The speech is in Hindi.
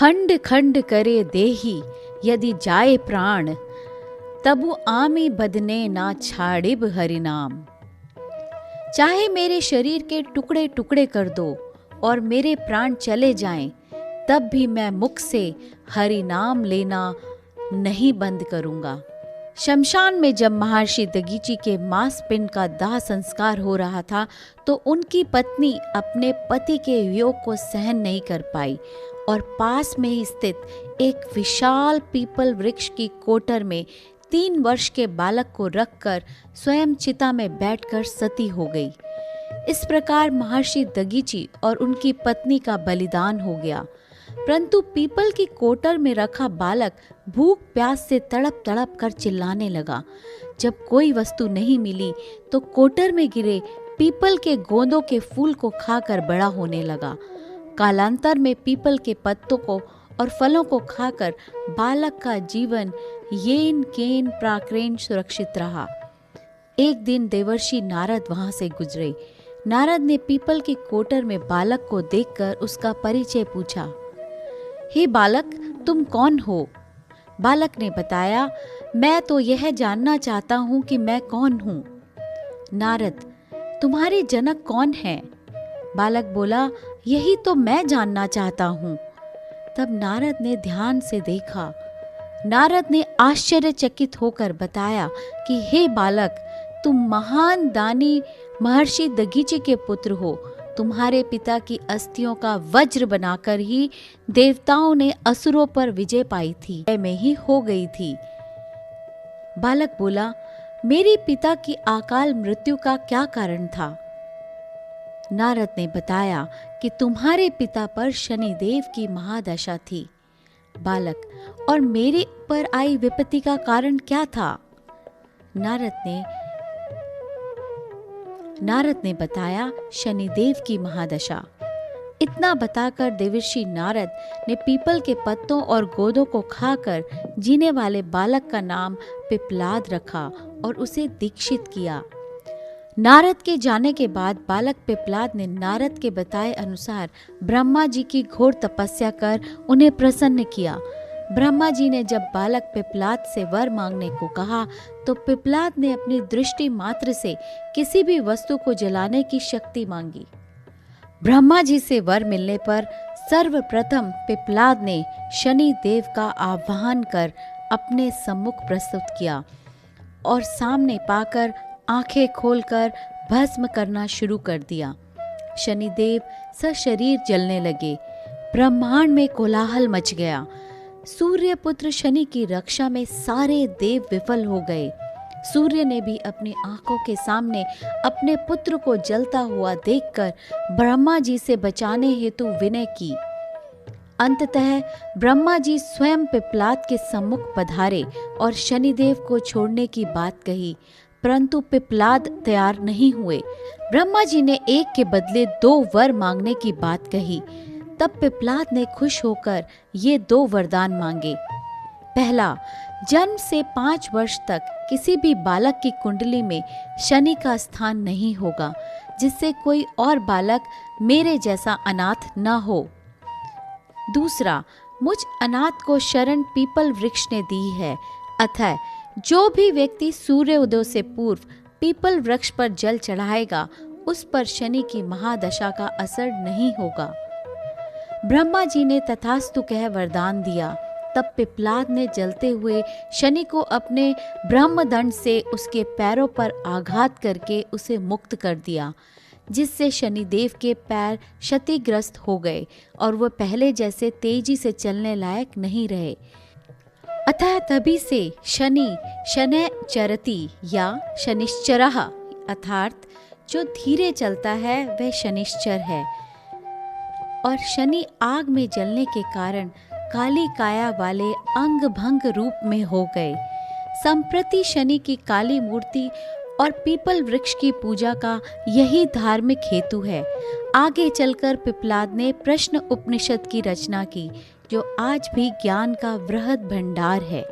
खंड खंड करे देही यदि जाए प्राण, तबु आमी बदने ना छाड़िब हरिनाम। चाहे मेरे शरीर के टुकड़े टुकड़े कर दो और मेरे प्राण चले जाएं, तब भी मैं मुख से हरि नाम लेना नहीं बंद करूंगा। शमशान में जब महर्षि दगीची के मांस पिंड का दाह संस्कार हो रहा था तो उनकी पत्नी अपने पति के वियोग को सहन नहीं कर पाई और पास में ही स्थित एक विशाल पीपल वृक्ष की कोटर में 3 वर्ष के बालक को रखकर स्वयं चिता में बैठकर सती हो गई। इस प्रकार महर्षि दगीची और उनकी पत्नी का बलिदान हो गया। परंतु पीपल की कोटर में रखा बालक भूख प्यास से तड़प तड़प कर चिल्लाने लगा। जब कोई वस्तु नहीं मिली तो कोटर में गिरे पीपल के गोंदों के फूल को खाकर बड़ा होने लगा। कालांतर में पीपल के पत्तों को और फलों को खाकर बालक का जीवन येन केन प्राक्रेन सुरक्षित रहा। एक दिन देवर्षि नारद वहां से गुजरे। नारद ने पीपल की कोटर में बालक को देखकर उसका परिचय पूछा। हे बालक, तुम कौन हो? बालक ने बताया, मैं तो यह जानना चाहता हूँ कि मैं कौन हूँ। नारद, तुम्हारे जनक कौन हैं? बालक बोला, यही तो मैं जानना चाहता हूँ। तब नारद ने ध्यान से देखा। नारद ने आश्चर्यचकित होकर बताया कि हे बालक, तुम महान दानी महर्षि दगीची के पुत्र हो। तुम्हारे पिता की अस्थियों का वज्र बनाकर ही देवताओं ने असुरों पर विजय पाई थी, में ही हो गई थी। बालक बोला, मेरे पिता की अकाल मृत्यु का क्या कारण था? नारद ने बताया कि तुम्हारे पिता पर शनिदेव की महादशा थी। बालक, और मेरे पर आई विपत्ति का कारण क्या था? नारद ने बताया, शनिदेव की महादशा। इतना बताकर देवर्षि नारद ने पीपल के पत्तों और गोदों को खाकर जीने वाले बालक का नाम पिपलाद रखा और उसे दीक्षित किया। नारद के जाने के बाद बालक पिपलाद ने नारद के बताए अनुसार ब्रह्मा जी की घोर तपस्या कर उन्हें प्रसन्न किया। ब्रह्मा जी ने जब बालक पिपलाद से वर मांगने को कहा तो पिपलाद ने अपनी दृष्टि मात्र से किसी भी वस्तु को जलाने की शक्ति मांगी। ब्रह्मा जी से वर मिलने पर सर्वप्रथम पिपलाद ने शनि देव का आह्वान कर अपने सम्मुख प्रस्तुत किया और सामने पाकर आंखें खोलकर भस्म करना शुरू कर दिया। शनिदेव सशरीर जलने लगे। ब्रह्मांड में कोलाहल मच गया। सूर्य पुत्र शनि की रक्षा में सारे देव विफल हो गए। सूर्य ने भी अपनी आंखों के सामने अपने पुत्र को जलता हुआ देखकर ब्रह्मा जी से बचाने हेतु विनय की। अंततः ब्रह्मा जी स्वयं पिपलाद के सम्मुख पधारे और शनिदेव को छोड़ने की बात कही, परंतु पिपलाद तैयार नहीं हुए। ब्रह्मा जी ने एक के बदले 2 वर मांगने की बात कही। तब पिपलाद ने खुश होकर ये 2 वरदान मांगे। पहला, जन्म से 5 वर्ष तक किसी भी बालक की कुंडली में शनि का स्थान नहीं होगा, जिससे कोई और बालक मेरे जैसा अनाथ न हो। दूसरा, मुझ अनाथ को शरण पीपल वृक्ष ने दी है, अतः जो भी व्यक्ति सूर्य उदय से पूर्व पीपल वृक्ष पर जल चढ़ाएगा उस पर शनि की महादशा का असर नहीं होगा। ब्रह्मा जी ने तथास्तु कह वरदान दिया। तब पिपलाद ने जलते हुए शनि को अपने ब्रह्मदंड से उसके पैरों पर आघात करके उसे मुक्त कर दिया, जिससे शनिदेव के पैर क्षतिग्रस्त हो गए और वह पहले जैसे तेजी से चलने लायक नहीं रहे। अतः तभी से शनि शनैश्चरति या शनिश्चरः अर्थात जो धीरे चलता है वह शनिश्चर है। और शनि आग में जलने के कारण काली काया वाले अंग भंग रूप में हो गए। संप्रति शनि की काली मूर्ति और पीपल वृक्ष की पूजा का यही धार्मिक हेतु है। आगे चलकर पिपलाद ने प्रश्न उपनिषद की रचना की, जो आज भी ज्ञान का वृहद भंडार है।